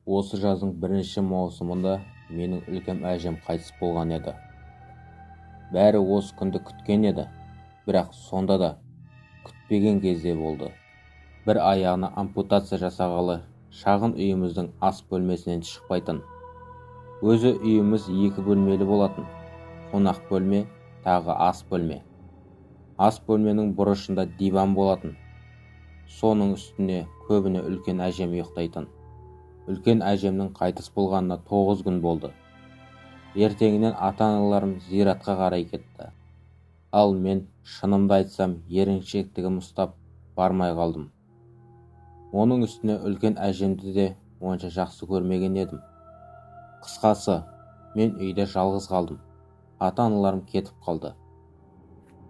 Осы жаздың бірінші маусымында менің үлкен әжем қайтыс болған еді. Бәрі осы күнді күткен еді, бірақ сонда да күтпеген кезде болды. Bir аяғына ампутация жасағалы шағын үйіміздің ас бөлмесінен шықпайтын. Өзі үйіміз 2 бөлмелі болатын. Қонақ бөлме, тағы ас бөлме. Ас бөлменің бұрышында диван болатын. Соның үстіне көбіне үлкен әжем ұйықтайтын. Үлкен әжемнің қайтыс болғанына 9 күн болды. Ертеңінен ата-аналарым зиратқа қарай кетті. Ал мен, шынымды айтсам, еріншектігім ұстап бармай қалдым. Оның үстіне үлкен әжемді де онша жақсы көрмеген едім. Қысқасы, мен үйде жалғыз қалдым. Ата-аналарым кетіп қалды.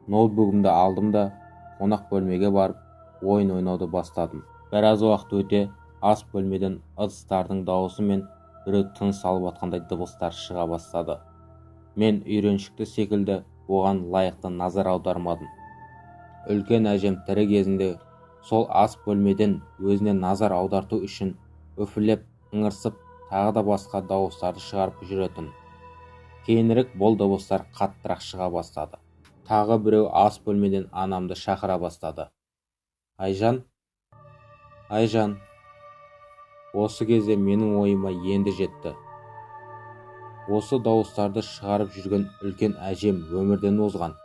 Ноутбугымды алдым да қонақ бөлмеге барып ойын ойнауды бастадым. Біраз уақыт өте ас бөлмеден ыдыстардың дауысы мен біреу тыныс алып жатқандай дыбыстар шыға бастады. Мен үйреншікті секілді оған лайықты назар аудармадым. Үлкен әжем тірі кезінде сол ас бөлмеден өзіне назар аударту үшін үфілеп, ыңырсып, тағы да басқа дауыстарды шығарып жүретін. Кейінірек бұл дыбыстар қаттырақ шыға бастады. Тағы біреу ас бөлмеден анамды шақыра бастады. Айжан, Айжан. Осы кезде менің ойыма енді жетті. Осы дауыстарды шығарып жүрген үлкен әжем өмірден озған.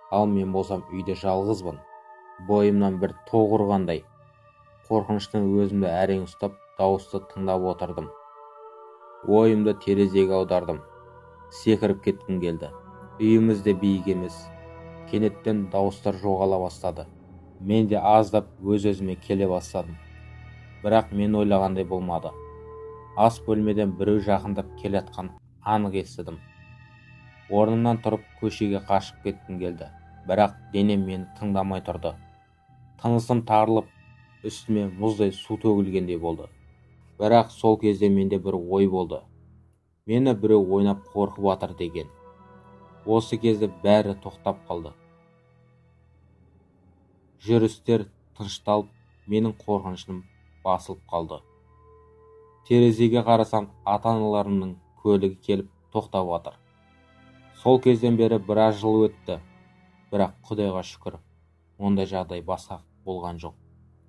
Ал мен болсам үйде жалғызбын. Бойымнан бір тоқ ұрғандай. Қорқыныштан өзімді әрең ұстап, дауысты тыңдап отырдым. Ойымды терезеге аудардым. Секіріп кеткім келді. Үйімізде биік емес. Кенеттен дауыстар жоғала бастады. Мен де аздап өз-өзіме келе бастадым. Бірақ мен ойлағандай болмады. Ас бөлмеден біреу жақындап келатқан анық естідім. Орнымнан тұрып көшеге қашып кеткім келді. Бірақ денем мені тыңдамай тұрды. Тынысым тарылып, үстіме мұздай су төгілгендей болды. Бірақ сол кезде менде бір ой болды. Мені біреу ойнап қорқып жатыр деген. Осы кезде бәрі тоқтап қалды. Жүрістер тынышталып, менің қорқынышым басылып қалды. Терезеге қарасам, ата-аналарымның көлігі келіп тоқтап жатыр. Сол кезден бері біраз жыл өтті. Бірақ Құдайға шүкір, ондай жағдай басқа болған жоқ.